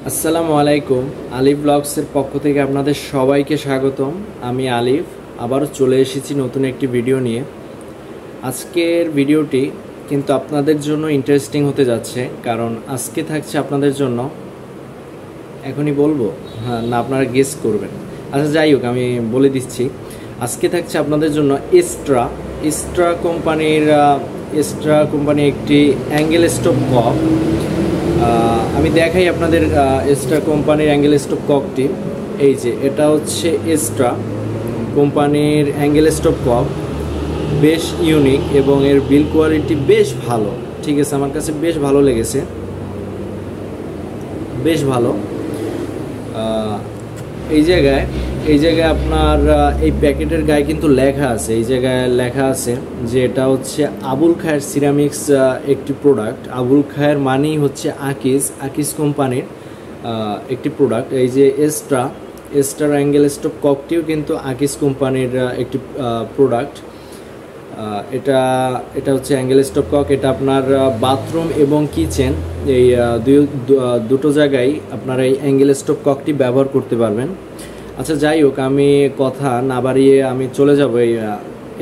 আসসালামু আলাইকুম। আলিফ ব্লগসের পক্ষ থেকে আপনাদের সবাইকে স্বাগতম। আমি আলিফ আবারও চলে এসেছি নতুন একটি ভিডিও নিয়ে। আজকের ভিডিওটি কিন্তু আপনাদের জন্য ইন্টারেস্টিং হতে যাচ্ছে, কারণ আজকে থাকছে আপনাদের জন্য, এখনই বলবো হ্যাঁ না আপনারা গেস করবেন। আচ্ছা যাই হোক, আমি বলে দিচ্ছি। আজকে থাকছে আপনাদের জন্য এস্ট্রা কোম্পানির একটি অ্যাঙ্গেল স্টপ কক। আমি দেখাই আপনাদের এস্ট্রা কোম্পানির অ্যাঙ্গেল স্টপ ককটি। এই যে এটা হচ্ছে এস্ট্রা কোম্পানির অ্যাঙ্গেল স্টপ কক, বেশ ইউনিক এবং এর বিল কোয়ালিটি বেশ ভালো। ঠিক আছে, আমার কাছে বেশ ভালো লেগেছে, বেশ ভালো। এই জায়গায় আপনার এই প্যাকেটের গায়ে কিন্তু লেখা আছে, এই জায়গায় লেখা আছে যে এটা হচ্ছে আবুল খায়ের সিরামিক্স একটি প্রোডাক্ট। আবুল খায়ের মানেই হচ্ছে আকিজ কোম্পানির একটি প্রোডাক্ট। এই যে এস্টার অ্যাঙ্গেল স্টপ ককটিও কিন্তু আকিজ কোম্পানির একটি প্রোডাক্ট। এটা হচ্ছে অ্যাঙ্গেল স্টপ কক। এটা আপনার বাথরুম এবং কিচেন এই দুটো জায়গায় আপনারা এই অ্যাঙ্গেল স্টপ ককটি ব্যবহার করতে পারবেন। আচ্ছা যাই হোক, আমি কথা না বাড়িয়ে আমি চলে যাব এই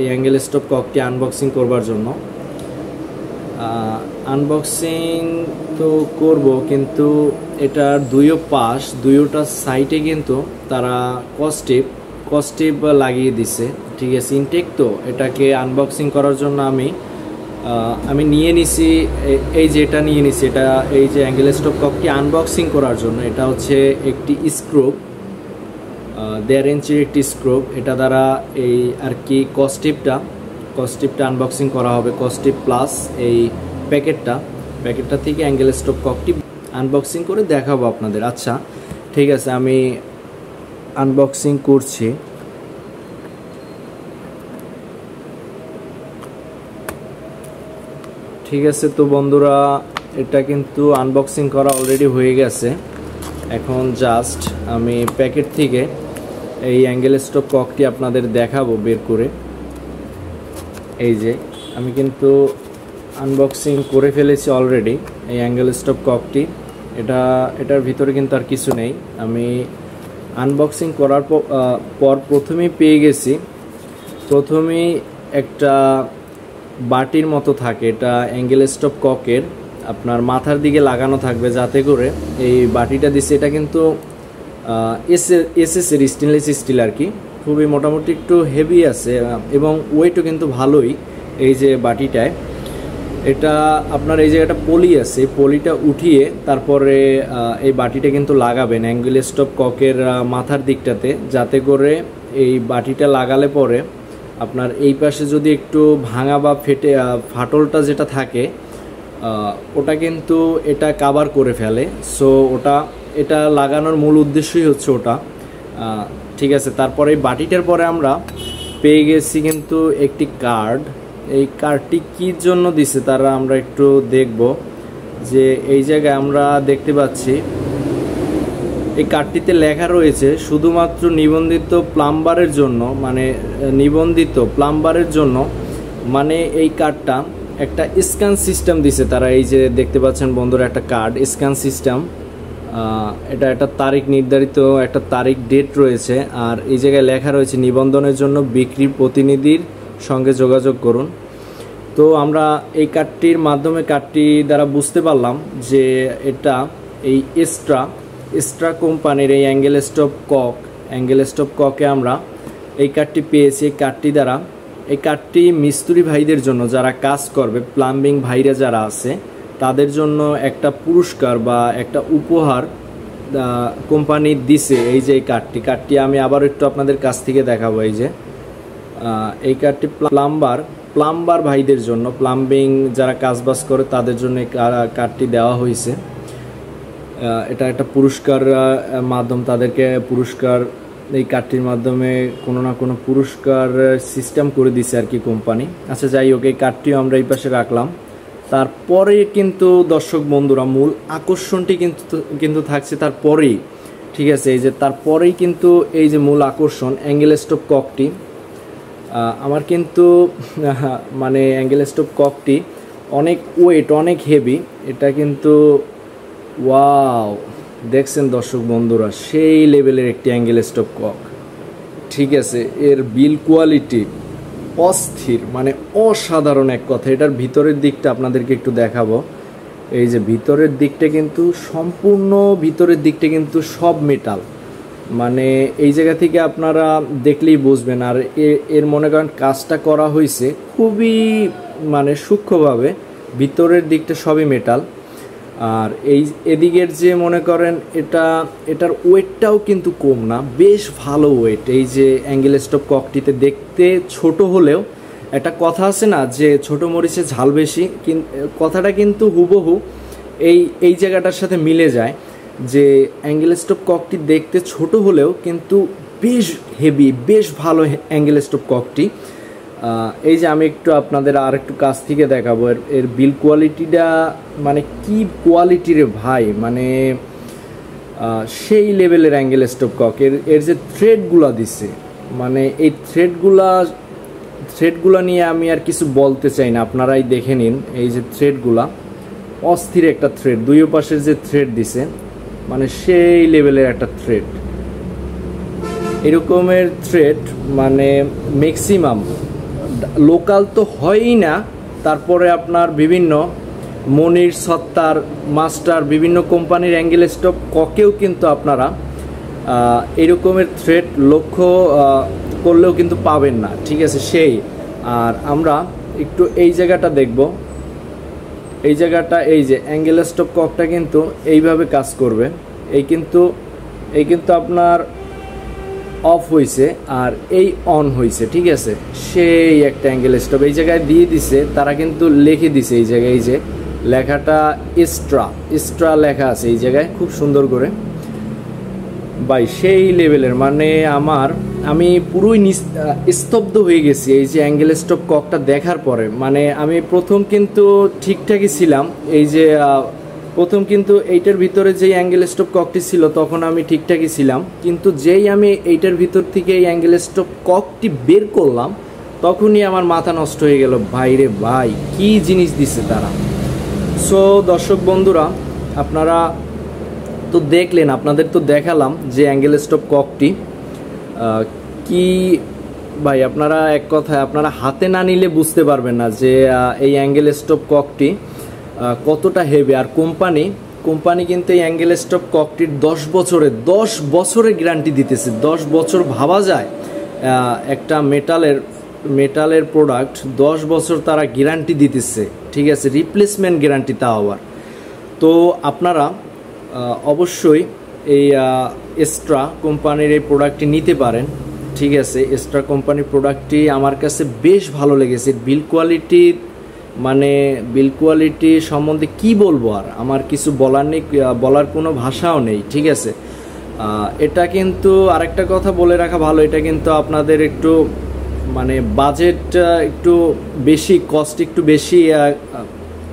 অ্যাঙ্গেল স্টপ ককটি আনবক্সিং করবার জন্য। আনবক্সিং তো করব, কিন্তু এটার দুইটা সাইটে কিন্তু তারা কস্টিপ লাগিয়ে দিছে। ঠিক আছে, ইনটেক তো এটাকে আনবক্সিং করার জন্য আমি নিয়ে নিছি। এই যে এটা নিয়ে নিছি, এটা এই যে অ্যাঙ্গেল স্টপ ককটি আনবক্সিং করার জন্য এটা হচ্ছে একটি স্ক্রুপ, 1.5 ইঞ্চির একটি স্ক্রুপ। এটা দ্বারা এই আর কি কস্টিপটা আনবক্সিং করা হবে। কস্টিপ প্লাস এই প্যাকেটটা থেকে অ্যাঙ্গেল স্টপ ককটি আনবক্সিং করে দেখাবো আপনাদের। আচ্ছা ঠিক আছে, আমি আনবক্সিং করছি। ঠিক আছে, তো বন্ধুরা এটা কিন্তু আনবক্সিং করা অলরেডি হয়ে গেছে। এখন জাস্ট আমি প্যাকেট থেকে এই অ্যাঙ্গেল স্টপ ককটি আপনাদের দেখাবো বের করে। এই যে আমি কিন্তু আনবক্সিং করে ফেলেছি অলরেডি এই অ্যাঙ্গেল স্টপ ককটি। এটার ভিতরে কিন্তু আর কিছু নেই। আমি আনবক্সিং করার পর প্রথমেই পেয়ে গেছি, প্রথমেই একটা বাটির মতো থাকে। এটা অ্যাঙ্গেল স্টপ ককের আপনার মাথার দিকে লাগানো থাকবে, যাতে করে এই বাটিটা দিচ্ছে। এটা কিন্তু এসএসের স্টেনলেস স্টিল আর কি, খুবই মোটামুটি একটু হেভি আছে এবং ওয়েটও কিন্তু ভালোই। এই যে বাটিটায় এটা আপনার এই জায়গাটা পলি আছে, পলিটা উঠিয়ে তারপরে এই বাটিটা কিন্তু লাগাবেন অ্যাঙ্গেল স্টপ ককের মাথার দিকটাতে, যাতে করে এই বাটিটা লাগালে পরে আপনার এই পাশে যদি একটু ভাঙা বা ফাটলটা যেটা থাকে ওটা কিন্তু এটা কাভার করে ফেলে। সো এটা লাগানোর মূল উদ্দেশ্যই হচ্ছে ওটা। ঠিক আছে, তারপরে এই বাটিটার পরে আমরা পেয়ে গেছি কিন্তু একটি কার্ড। এই কার্ডটি কী জন্য দিছে তারা আমরা একটু দেখব। যে এই জায়গায় আমরা দেখতে পাচ্ছি এই কার্ডটিতে লেখা রয়েছে শুধুমাত্র নিবন্ধিত প্লাম্বারের জন্য, মানে এই কার্ডটা একটা স্ক্যান সিস্টেম দিছে তারা। এই যে দেখতে পাচ্ছেন বন্ধুরা, একটা কার্ড স্ক্যান সিস্টেম। এটা একটা তারিখ নির্ধারিত, একটা তারিখ ডেট রয়েছে। আর এই জায়গায় লেখা রয়েছে নিবন্ধনের জন্য বিক্রি প্রতিনিধির সঙ্গে যোগাযোগ করুন। তো আমরা এই কার্ডটির মাধ্যমে, কার্ডটি দ্বারা বুঝতে পারলাম যে এটা এই এস্ট্রা কোম্পানির এই অ্যাঙ্গেল স্টপ ককে আমরা এই কার্ডটি পেয়েছি। এই কার্ডটি মিস্ত্রি ভাইদের জন্য, যারা কাজ করবে, প্লাম্বিং ভাইরা যারা আছে তাদের জন্য একটা পুরস্কার বা একটা উপহার কোম্পানি দিছে। এই যে এই কার্ডটি আমি আবার একটু আপনাদের কাছ থেকে দেখাবো। এই যে এই কার্ডটি প্লাম্বার ভাইদের জন্য, প্লাম্বিং যারা কাজবাজ করে তাদের জন্য এই কার্ডটি দেওয়া হয়েছে। এটা একটা পুরস্কার মাধ্যম, তাদেরকে পুরস্কার এই কার্ডটির মাধ্যমে কোনো না কোনো পুরস্কার সিস্টেম করে দিছে আর কি কোম্পানি। আচ্ছা যাই হোক, এই কার্ডটিও আমরা এই পাশে রাখলাম। তারপরে কিন্তু দর্শক বন্ধুরা মূল আকর্ষণটি কিন্তু থাকছে তারপরেই। ঠিক আছে, এই যে তারপরেই কিন্তু এই যে মূল আকর্ষণ অ্যাঙ্গেল স্টপ ককটি। আমার কিন্তু মানে অ্যাঙ্গেল স্টপ ককটি অনেক ওয়েট, অনেক হেভি। এটা কিন্তু ওয়াও, দেখছেন দর্শক বন্ধুরা, সেই লেভেলের একটি অ্যাঙ্গেল স্টপ কক। ঠিক আছে, এর বিল কোয়ালিটি অস্থির, মানে অসাধারণ এক কথা। এটার ভিতরের দিকটা আপনাদেরকে একটু দেখাবো। এই যে ভিতরের দিকটা কিন্তু সম্পূর্ণ, ভিতরের দিকটা কিন্তু সব মেটাল, মানে এই জায়গা থেকে আপনারা দেখলেই বুঝবেন। আর এর মনে করেন কাজটা করা হয়েছে খুবই মানে সূক্ষ্মভাবে, ভিতরের দিকটা সবই মেটাল। আর এই এদিকের যে মনে করেন এটার ওয়েটটাও কিন্তু কম না, বেশ ভালো ওয়েট। এই যে অ্যাঙ্গেল স্টপ ককটিতে দেখতে ছোট হলেও একটা কথা আছে না যে ছোট মরিচে ঝাল বেশি, কথাটা কিন্তু হুবহু এই জায়গাটার সাথে মিলে যায়। যে অ্যাঙ্গেল স্টপ ককটি দেখতে ছোট হলেও কিন্তু বেশ হেভি, বেশ ভালো অ্যাঙ্গেল স্টপ ককটি। এই যে আমি একটু আপনাদের আর একটু কাছ থেকে দেখাবো এর বিল কোয়ালিটিটা, মানে কি কোয়ালিটি রে ভাই, মানে সেই লেভেলের অ্যাঙ্গেল স্টপ কক। এর যে থ্রেডগুলা দিছে, মানে এই থ্রেডগুলা নিয়ে আমি আর কিছু বলতে চাই না, আপনারাই দেখে নিন। এই যে থ্রেডগুলা অস্থির একটা থ্রেড, দুই পাশের যে থ্রেড দিছে, মানে সেই লেভেলের একটা থ্রেড। এরকমের থ্রেড মানে ম্যাক্সিমাম লোকাল তো হয়ই না, তারপরে আপনার বিভিন্ন মনির, সত্তার, মাস্টার, বিভিন্ন কোম্পানির অ্যাঙ্গেল স্টপ ককেও কিন্তু আপনারা এরকমের থ্রেড লক্ষ্য করলেও কিন্তু পাবেন না। ঠিক আছে, সেই। আর আমরা একটু এই জায়গাটা দেখব। এই জায়গাটা, এই যে অ্যাঙ্গেল স্টপ ককটা কিন্তু এইভাবে কাজ করবে। এই কিন্তু আপনার অফ হয়েছে আর এই অন হয়েছে। ঠিক আছে, সেই একটা অ্যাঙ্গেল স্টপ এই জায়গায় দিয়ে দিছে, তারা কিন্তু লিখে দিছে এই জায়গায়, এই যে লেখাটা এক্সট্রা লেখা আছে এই জায়গায় খুব সুন্দর করে ভাই, সেই লেভেলের। মানে আমি পুরোই স্তব্ধ হয়ে গেছি এই যে অ্যাঙ্গেল স্টপ ককটা দেখার পরে। মানে আমি প্রথম কিন্তু ঠিকঠাকই ছিলাম, এই যে প্রথম কিন্তু এইটার ভিতরে যেই অ্যাঙ্গেল স্টপ ককটি ছিল তখন আমি ঠিকঠাকই ছিলাম, কিন্তু যেই আমি এইটার ভিতর থেকে এই অ্যাঙ্গেল স্টপ ককটি বের করলাম তখনই আমার মাথা নষ্ট হয়ে গেল। ভাই রে ভাই, কি জিনিস দিছে তারা। সো দর্শক বন্ধুরা, আপনারা তো দেখলেন, আপনাদের তো দেখালাম যে অ্যাঙ্গেল স্টপ ককটি কি ভাই। আপনারা এক কথায় আপনারা হাতে না নিলে বুঝতে পারবেন না যে এই অ্যাঙ্গেল স্টপ ককটি কতটা হেভি। আর কোম্পানি কিন্তু এই অ্যাঙ্গেল স্টপ ককটির 10 বছরের গ্যারান্টি দিতেছে। 10 বছর ভাবা যায়, একটা মেটালের প্রোডাক্ট 10 বছর তারা গ্যারান্টি দিতেছে। ঠিক আছে, রিপ্লেসমেন্ট গ্যারান্টি তাও আবার। তো আপনারা অবশ্যই এই এক্সট্রা কোম্পানির এই প্রোডাক্টটি নিতে পারেন। ঠিক আছে, এক্সট্রা কোম্পানির প্রোডাক্টটি আমার কাছে বেশ ভালো লেগেছে। বিল কোয়ালিটি সম্বন্ধে কি বলবো, আর আমার কিছু বলার নেই, বলার কোনো ভাষাও নেই। ঠিক আছে, এটা কিন্তু আরেকটা কথা বলে রাখা ভালো, এটা কিন্তু আপনাদের একটু মানে বাজেট একটু বেশি, কস্ট একটু বেশি,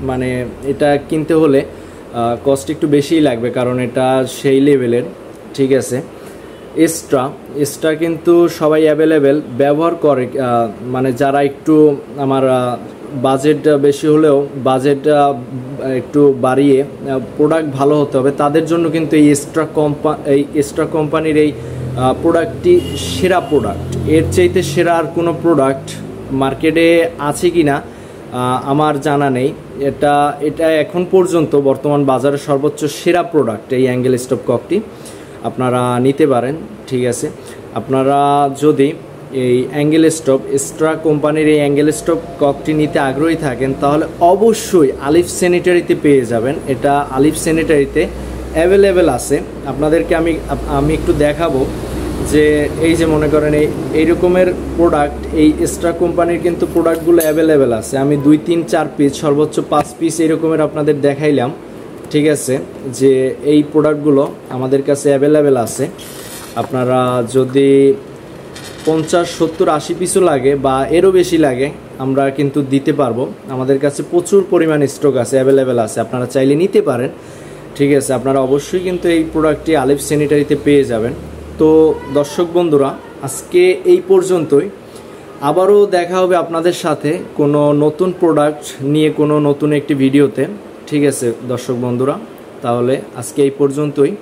মানে এটা কিনতে হলে কস্ট একটু বেশিই লাগবে, কারণ এটা সেই লেভেলের। ঠিক আছে, এক্সট্রা কিন্তু সবাই অ্যাভেলেবেল ব্যবহার করে, মানে যারা একটু আমার বাজেট বেশি হলেও বাজেট একটু বাড়িয়ে প্রোডাক্ট ভালো হতে হবে, তাদের জন্য কিন্তু এই এক্সট্রা কোম্পানির এই প্রোডাক্টটি সেরা প্রোডাক্ট। এর চাইতে সেরা আর কোনো প্রোডাক্ট মার্কেটে আছে কি না আমার জানা নেই। এটা এখন পর্যন্ত বর্তমান বাজারে সর্বোচ্চ সেরা প্রোডাক্ট এই অ্যাঙ্গেল স্টপ ককটি, আপনারা নিতে পারেন। ঠিক আছে, আপনারা যদি এই অ্যাঙ্গেল স্টপ এক্সট্রা কোম্পানির এই অ্যাঙ্গেল স্টপ ককটি নিতে আগ্রহী থাকেন তাহলে অবশ্যই আলিফ স্যানিটারিতে পেয়ে যাবেন। এটা আলিফ স্যানিটারিতে অ্যাভেলেবেল আছে। আপনাদেরকে আমি একটু দেখাবো যে এই যে মনে করেন এই রকমের প্রোডাক্ট এই এক্সট্রা কোম্পানির কিন্তু প্রোডাক্টগুলো অ্যাভেলেবেল আছে। আমি 2, 3, 4 পিস সর্বোচ্চ 5 পিস এরকমের আপনাদের দেখাইলাম। ঠিক আছে, যে এই প্রোডাক্টগুলো আমাদের কাছে অ্যাভেলেবেল আছে। আপনারা যদি 50, 70, 80 পিসও লাগে বা এরও বেশি লাগে আমরা কিন্তু দিতে পারবো। আমাদের কাছে প্রচুর পরিমাণ স্টক আছে, অ্যাভেলেবেল আছে, আপনারা চাইলে নিতে পারেন। ঠিক আছে, আপনারা অবশ্যই কিন্তু এই প্রোডাক্টটি আলিফ স্যানিটারিতে পেয়ে যাবেন। তো দর্শক বন্ধুরা, আজকে এই পর্যন্তই। আবারও দেখা হবে আপনাদের সাথে কোনো নতুন প্রোডাক্ট নিয়ে কোনো নতুন একটি ভিডিওতে। ঠিক আছে দর্শক বন্ধুরা, তাহলে আজকে এই পর্যন্তই।